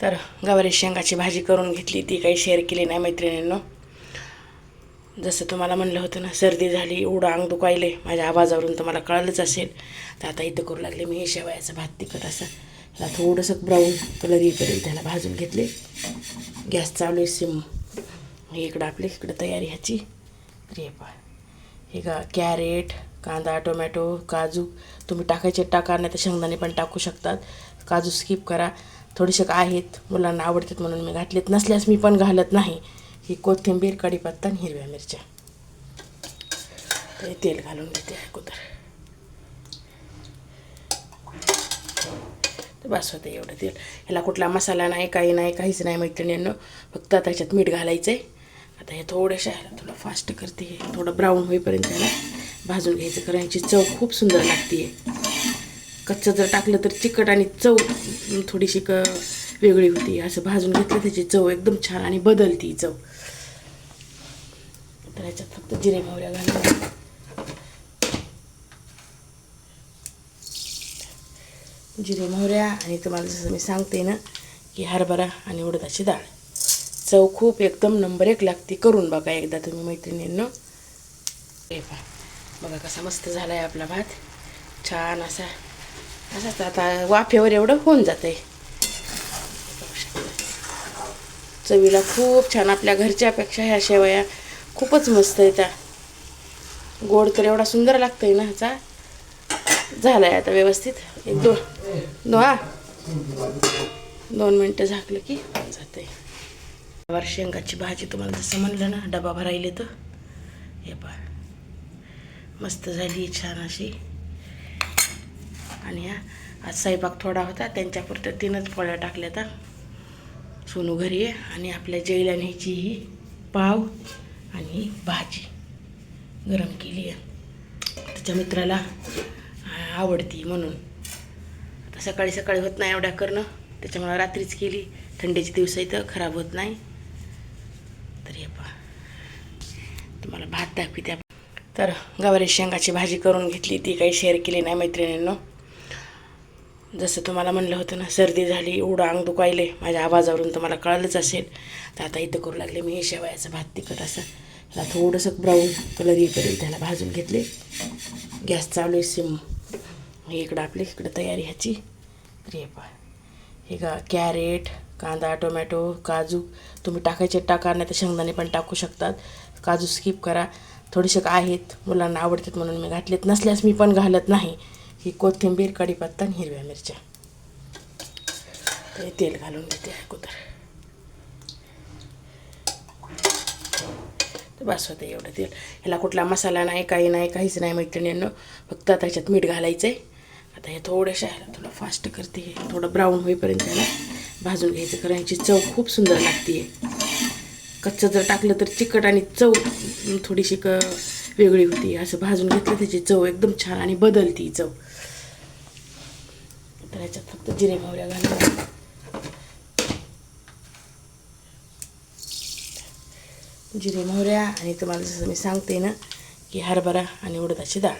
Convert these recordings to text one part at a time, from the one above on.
तर गवारी शेंगाची भाजी करून घेतली, ती काही शेअर केली नाही मैत्रिणींनो. जसं तुम्हाला म्हणलं होतं ना, सर्दी झाली, एवढं अंग दुखायले, माझ्या आवाजावरून तुम्हाला कळलंच असेल. तर आता इथं करू लागले मी शेवयाचा भात तिखट असं. त्याला थोडंसं ब्राऊन कलर येईपर्यंत त्याला भाजून घेतले. गॅस चालू आहे सिम. इकडं आपली इकडं तयारी ह्याची. तर हे कॅरेट, कांदा, टोमॅटो, काजू तुम्ही टाकायचे टाका, नाही तर शेंगदाणे पण टाकू शकतात. काजू स्किप करा. थोडेसे आहेत, मुलांना आवडतात म्हणून मी घातलेत, नसल्यास मी पण घालत नाही. ही कोथिंबीर, कढीपत्ता आणि हिरव्या मिरच्या. तर तेल घालून घेते अगोदर. तर बस होतं एवढं तेल. ह्याला कुठला मसाला नाही, काही नाही, काहीच नाही मैत्रिणींनो. फक्त त्याच्यात मीठ घालायचं आहे. आता हे थोडंसं ह्याला थोडं फास्ट करते, थोडं ब्राऊन होईपर्यंत ह्याला भाजून घ्यायचं, कारण याची चव खूप सुंदर लागते. कच्चं जर टाकलं तर चिकट आणि चव थोडीशी वेगळी होती. असं भाजून घेतलं त्याची चव एकदम छान आणि बदलती चव. तर ह्याच्यात फक्त जिरे मोहऱ्या घालून, जिरे मोहऱ्या आणि तुम्हाला जसं मी सांगते ना की हरभरा आणि उडदाची डाळ. चव खूप एकदम नंबर 1 लागते. करून बघा एकदा तुम्ही मैत्रिणींनो. हे पहा, बघा कसा मस्त झाला आहे आपला भात. छान असाच आता वाफेवर एवढं होऊन जातं आहे. चवीला खूप छान, आपल्या घरच्यापेक्षा ह्या शेवया खूपच मस्त आहेत. गोड तर एवढा सुंदर लागतंय ना ह्याचा. झाला आहे आता व्यवस्थित. एक दोन मिनटं झाकलं की जातं आहे. गवार शेंगाची भाजी तुम्हाला जसं म्हणलं ना, डबा भरायले तर हे पहा मस्त झाली छान अशी. आणि आज स्वयंपाक थोडा होता, त्यांच्यापुरतं 3च पोळ्या टाकल्या. तर सोनू घरी आहे आणि आपल्या जयला न्यायची ही पाव आणि भाजी गरम केली आहे. त्याच्या मित्राला आवडती म्हणून. आता सकाळी सकाळी होत नाही एवढ्या करणं, त्याच्यामुळे रात्रीच केली. थंडीचे दिवस इथं खराब होत नाही. तर हे पहा तुम्हाला भात दाखविते. तर गवारी शेंगाची भाजी करून घेतली, ती काही शेअर केली नाही मैत्रिणींनो. जसं तुम्हाला म्हणलं होतं ना, सर्दी झाली, एवढं अंग दुखायले, माझ्या आवाजावरून तुम्हाला कळलंच असेल. तर आता इथं करू लागले मी शेवयाचा भात तिखट असं. त्याला थोडंसं ब्राऊन कलर येईपर्यंत त्याला भाजून घेतले. गॅस चालू आहे सिम. इकडं आपली इकडं तयारी ह्याची. तर हे पहा, कॅरेट, कांदा, टोमॅटो, काजू तुम्ही टाकायचे टाका, नाही तर शेंगदाणे पण टाकू शकतात. काजू स्किप करा. थोडेसे आहेत, मुलांना आवडतात म्हणून मी घातलेत, नसल्यास मी पण घालत नाही. ही कोथिंबीर, कढीपत्ता आणि हिरव्या मिरच्या. तर तेल घालून घेते अगोदर. तर बस होतं एवढं तेल. ह्याला कुठला मसाला नाही, काही नाही, काहीच नाही मैत्रिणींनो. फक्त त्याच्यात मीठ घालायचं आहे. आता हे थोडंसं ह्याला थोडं फास्ट करते, थोडं ब्राऊन होईपर्यंत ह्याला भाजून घ्यायचं, कारण याची चव खूप सुंदर लागते. कच्चं जर टाकलं तर चिकट आणि चव थोडीशी वेगळी होती. असं भाजून घेतलं त्याची चव एकदम छान आणि बदलती चव. तर ह्याच्यात फक्त जिरे मोहऱ्या घालून, जिरे मोहऱ्या आणि तुम्हाला जसं मी सांगते ना की हरभरा आणि उडदाची डाळ.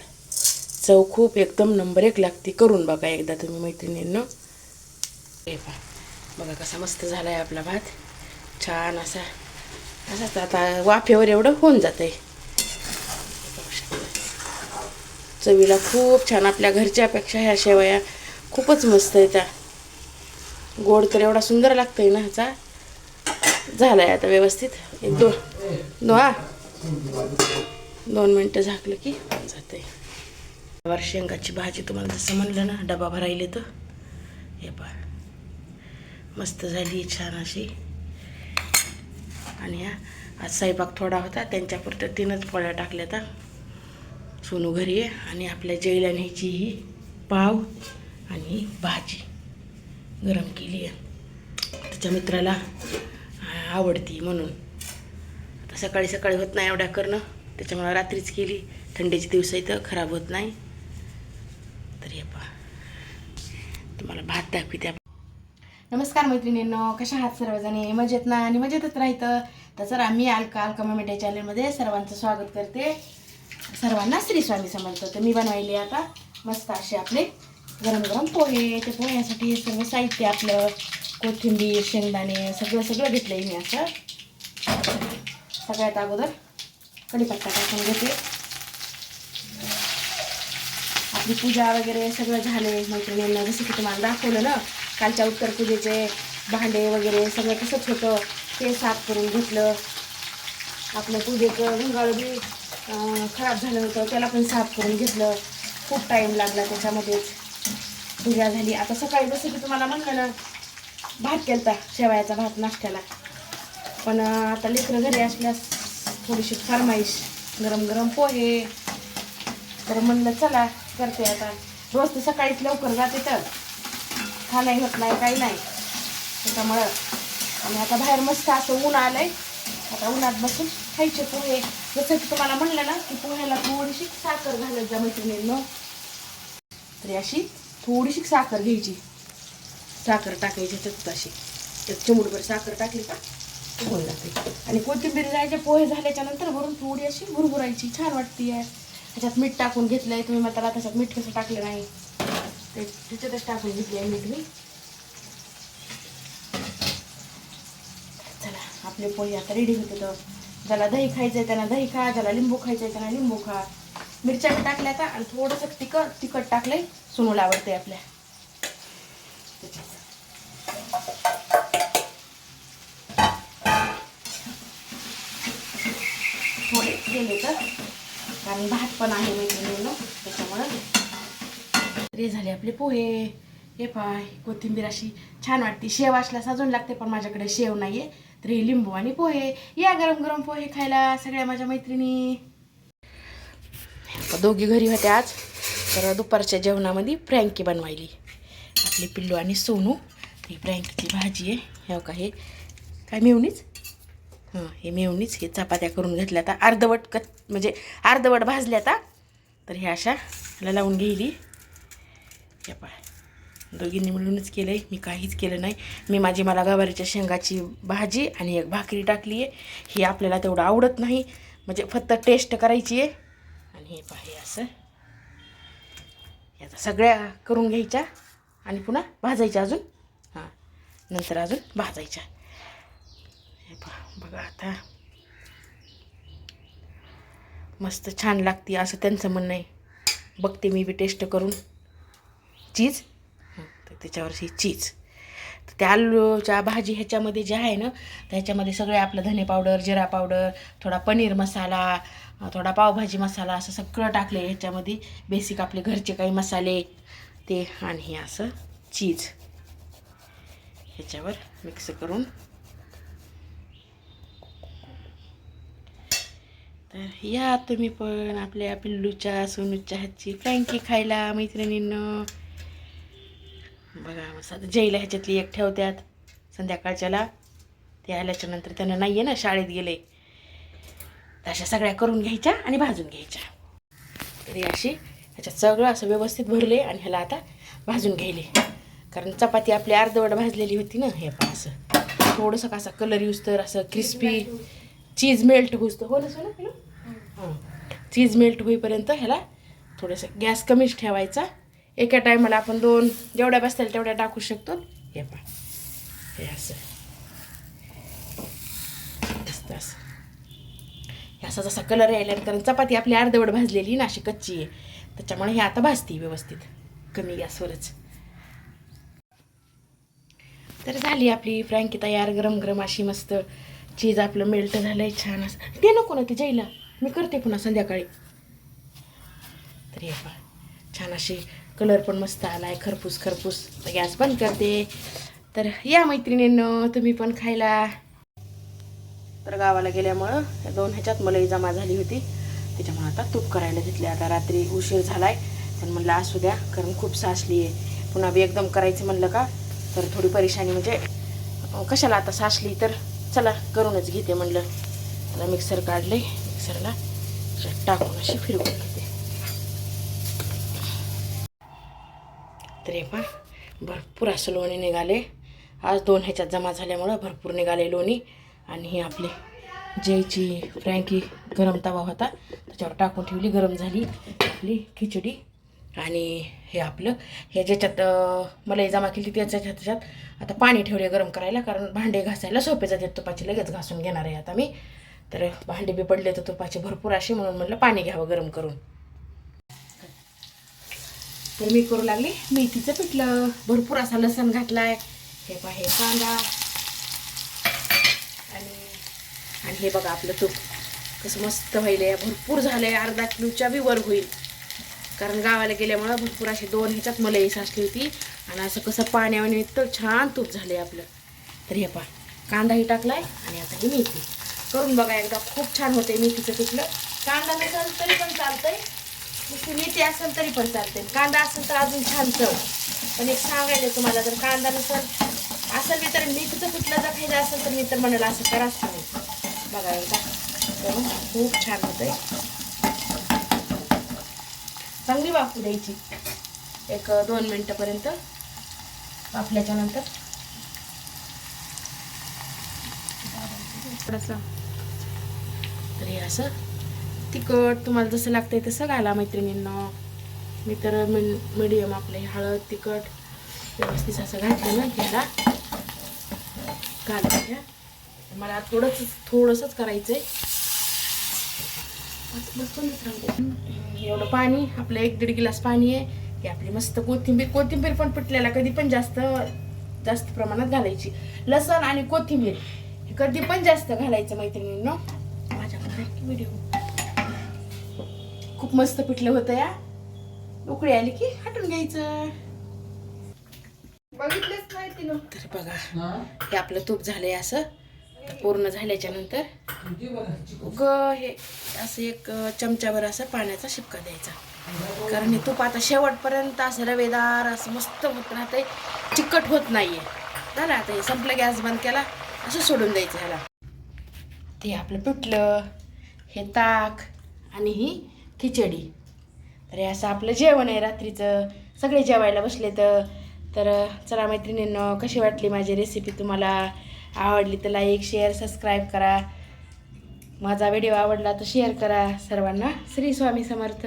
चव खूप एकदम नंबर 1 लागते. करून बघा एकदा तुम्ही मैत्रिणींनो. हे पहा, बघा कसा मस्त झाला आहे आपला भात. छान असाच आता वाफेवर एवढं होऊन जातं आहे. चवीला खूप छान, आपल्या घरच्यापेक्षा ह्या शेवया खूपच मस्त आहेत. गोड तर एवढा सुंदर लागतंय ना ह्याचा. झाला आहे आता व्यवस्थित. एक दोन मिनटं झाकलं की जातं आहे. गवार शेंगाची भाजी तुम्हाला जसं म्हणलं ना, डबा भरायले तर हे पहा मस्त झाली छान अशी. आणि आज स्वयंपाक थोडा होता, त्यांच्यापुरतं 3च पोळ्या टाकल्या. तर सोनू घरी आहे आणि आपल्या जयला न्यायची ही पाव आणि भाजी गरम केली आहे. त्याच्या मित्राला आवडती म्हणून. आता सकाळी सकाळी होत नाही एवढ्या करणं, त्याच्यामुळे रात्रीच केली. थंडीचे दिवस इथं खराब होत नाही. तर हे पहा तुम्हाला भात दाखविते. नमस्कार मैत्रिणींनो, कशा आहात सर्वजणी? मजेत ना? आणि मजेतच राहायचं. तर चला, मी अलका मम्मी चॅनलमध्ये सर्वांचं स्वागत करते. सर्वांना श्री स्वामी समर्थ. तर मी बनवायले आता मस्त असे आपले गरम गरम पोहे. ते पोह्यासाठी हे सर्व साहित्य आपलं कोथिंबीर, शेंगदाणे सगळं सगळं घेतलं आहे मी असं. सगळ्यात अगोदर कढीपत्ता टाकून घेते. आपली पूजा वगैरे सगळं झाले मैत्रिणींना, जसं की तुम्हाला दाखवलं ना कालच्या उत्तर पूजेचे भांडे वगैरे सगळं तसंच होतं. ते साफ करून घेतलं. आपलं पूजेचं घंगाळं बी खराब झालं होतं, त्याला पण साफ करून घेतलं. खूप टाईम लागला त्याच्यामध्येच. पूजा झाली. आता सकाळी जसं की तुम्हाला म्हणलं ना भात केलता, शेवयाचा भात नाश्त्याला. पण आता लेकरं घरी असल्यास थोडीशी फरमाईश गरम गरम पोहे. तर म्हणलं चला करते आता. रोज तर सकाळीच लवकर जाते तर खाणंही होत नाही काही नाही त्याच्यामुळं. आणि आता बाहेर मस्त असं ऊन आलंय. आता उन्हात बसून खायचे पोहे. जसं की तुम्हाला म्हणलं ना की पोह्याला थोडीशी साखर घालत जा मैत्रिणींनो. तरी अशी थोडीशी साखर घ्यायची. साखर टाकायची त्याच्यात अशी एक चिमूटभर साखर टाकली का होऊन जाते. आणि कोथिंबीर जायचे पोहे झाल्याच्या नंतर वरून थोडी अशी भुरभुरायची, छान वाटते आहे. त्याच्यात मीठ टाकून घेतलंय. तुम्ही म्हणताला त्याच्यात मीठ कसं टाकलं नाही ते त्याच्यातच टाकून घेतली आहे मीठ मी. चला आपले पोहे आता रेडी होते. तर ज्याला दही खायचंय त्यांना दही खा, ज्याला लिंबू खायचंय त्यांना लिंबू खा. मिरच्या टाकल्या आता आणि थोडंसं तिखट टाकलंय. सोनूला आवडते आपल्या. थोडे केले तर कारण भात पण आहे मैत्रिणींनो त्याच्यामुळं. हे झाले आपले पोहे. हे पाय कोथिंबीर अशी छान वाटते. शेव असल्यास अजून लागते पण माझ्याकडे शेव नाही आहे. तर हे लिंबू आणि पोहे. या गरम गरम पोहे खायला सगळ्या माझ्या मैत्रिणी. दोघी घरी होते आज. तर दुपारच्या जेवणामध्ये फ्रँकी बनवायली. आपली पिल्लू आणि सोनू. ही फ्रँकीची भाजी आहे. हे का हे काय मेवणीच. हे मेवणीच. हे चपात्या करून घेतल्या आता अर्धवट म्हणजे अर्धवट भाजल्या आता. तर हे अशा ह्याला लावून घेईली. हे पाय दोघींनी मिळूनच केलं आहे. मी काहीच केलं नाही. मी मला गवारीच्या शेंगाची भाजी आणि एक भाकरी टाकली आहे. ही आपल्याला तेवढं आवडत नाही म्हणजे फक्त टेस्ट करायची आहे. आणि हे पाहे असं याचा सगळ्या करून घ्यायच्या आणि पुन्हा भाजायच्या अजून. नंतर अजून भाजायच्या. हे बघा आता मस्त छान लागते असं त्यांचं म्हणणं आहे. बघते मी बी टेस्ट करून. चीज तर त्याच्यावरची चीज. तर त्या आलूच्या भाजी ह्याच्यामध्ये जे आहे ना त्याच्यामध्ये सगळे आपलं धने पावडर, जिरा पावडर, थोडा पनीर मसाला, थोडा पावभाजी मसाला असं सगळं टाकलं आहे ह्याच्यामध्ये. बेसिक आपले घरचे काही मसाले ते. आणि हे असं चीज ह्याच्यावर मिक्स करून. तर या तुम्ही पण आपल्या पिल्लूच्या सोनूच्या हातची फ्रँकी खायला मैत्रिणींनो. बघा मस्त. आता जयला ह्याच्यातली एक ठेवत्यात संध्याकाळच्याला. ते आल्याच्या नंतर त्यांना नाही आहे ना शाळेत गेले. अशा सगळ्या करून घ्यायच्या आणि भाजून घ्यायच्या. तरी अशी ह्याच्यात सगळं असं व्यवस्थित भरले आणि ह्याला आता भाजून घ्यायले. कारण चपाती आपली अर्धवट भाजलेली होती ना. हे पण असं थोडंसं कसा कलर यूज तर असं क्रिस्पी चीज मेल्ट होईस तर. हो ना सोना. चीज मेल्ट होईपर्यंत ह्याला थोडंसं गॅस कमीच ठेवायचा. एका टायमाला आपण दोन जेवढ्या बसतील तेवढ्या टाकू शकतो. हे पण हे असं असं असा जसा कलर यायला. कारण चपाती आपली अर्धवट भाजलेली ना अशी कच्ची आहे त्याच्यामुळे हे आता भाजते व्यवस्थित कमी गॅसवरच. तर झाली आपली फ्रँकी तयार. गरम गरम अशी मस्त. चीज आपलं मेल्ट झालंय छान असं. ते नको ना ते जाईला मी करते पुन्हा संध्याकाळी. तर हे पण छान अशी कलर पण मस्त आला आहे. खरपूस खरपूस. गॅस बंद करते. तर या मैत्रिणींनो तुम्ही पण खायला. तर गावाला गेल्यामुळं या दोन ह्याच्यात मलई जमा झाली होती त्याच्यामुळे आता तूप करायला घेतले. आता रात्री उशीर झालाय पण म्हणलं असू द्या कारण खूप साचली आहे. पुन्हा बी एकदम करायचं म्हणलं का तर थोडी परेशानी म्हणजे कशाला आता साचली तर चला करूनच घेते म्हणलं. आता मिक्सर काढले. मिक्सरला टाकून अशी फिरवून घेते. तर हे पण भरपूर असं लोणी निघाले आज. दोन ह्याच्यात जमा झाल्यामुळं भरपूर निघाले लोणी. आणि ही आपली जयची फ्रँकी गरम तवा होता त्याच्यावर टाकून ठेवली. गरम झाली आपली खिचडी आणि हे आपलं हे ज्याच्यात मलाई जमा केली त्याच्यात आता पाणी ठेवले गरम करायला, कारण भांडे घासायला सोपे जाते. तुपाचे लगेच घासून घेणार आहे आता मी. तर भांडे बी पडले तर तुपाचे भरपूर असे, म्हणून म्हटलं पाणी घ्यावं गरम करून. तर मी करू लागले मेथीचं पिठलं. भरपूर असा लसण घातलाय, हे पहा हे कांदा आणि हे बघा आपलं तूप कसं मस्त व्हायलंय. भरपूर झालंय, अर्धा किलोच्या बी वर होईल, कारण गावाला गेल्यामुळं भरपूर असे 2 ह्याच्यात मलाई साचली होती. आणि असं कसं पाण्याने तर छान तूप झालंय आपलं. तर हे पहा कांदाही टाकलाय आणि आता ही मेथी. करून बघा एकदा, खूप छान होते मेथीचं पिठलं. कांदा नसेल तरी पण चालतंय, नुसती मेथी असेल तरी पण चालते. कांदा असेल तर अजून छान चव. पण एक सांगायला तुम्हाला, जर कांदा असेल मी तर मेथीचं पिठलं जर खायचं असेल तर मी तर म्हणाला असं कराच तुम्ही. बघा एकदा करून, खूप छान होतंय. चांगली वाफू द्यायची 1-2 मिनिटापर्यंत. वाफल्याच्या नंतर थोडंसं तर हे असं तिखट तुम्हाला जसं लागतंय तसं घाला मैत्रिणींना. मी तर मीडियम आपले हळद तिखट व्यवस्थित असं घातलं ना घ्यायला घालायच्या. मला थोडंसंच करायचंय. एवढं पाणी आपलं 1-1.5 गिलास पाणी आहे. हे आपली मस्त कोथिंबीर पण पिठल्याला कधी पण जास्त प्रमाणात घालायची. लसण आणि कोथिंबीर हे कधी पण जास्त घालायचं मैत्रिणींनो. माझ्याकडे व्हिडिओ खूप मस्त पिठलं होतं या. उकळी आली की हटून घ्यायचं. बघितलंच नाही तिनं. तर बघा हे आपलं तूप झालंय असं. पूर्ण झाल्याच्या नंतर हे असं 1 चमचाभर असं पाण्याचा शिपका द्यायचा, कारण हे तूप आता शेवटपर्यंत असं रवेदार असं मस्त होत राहतंय, चिकट होत नाहीये. झालं आता हे संपलं, गॅस बंद केला, असं सोडून द्यायचं ह्याला. ते आपलं पिठलं, हे ताक आणि ही खिचडी. तर हे असं आपलं जेवण आहे रात्रीचं. सगळे जेवायला बसले तर चला मैत्रिणींनो, कशी वाटली माझी रेसिपी? तुम्हाला आवडली तर लाईक शेअर सबस्क्राईब करा. माझा व्हिडिओ आवडला तर शेअर करा सर्वांना. श्री स्वामी समर्थ.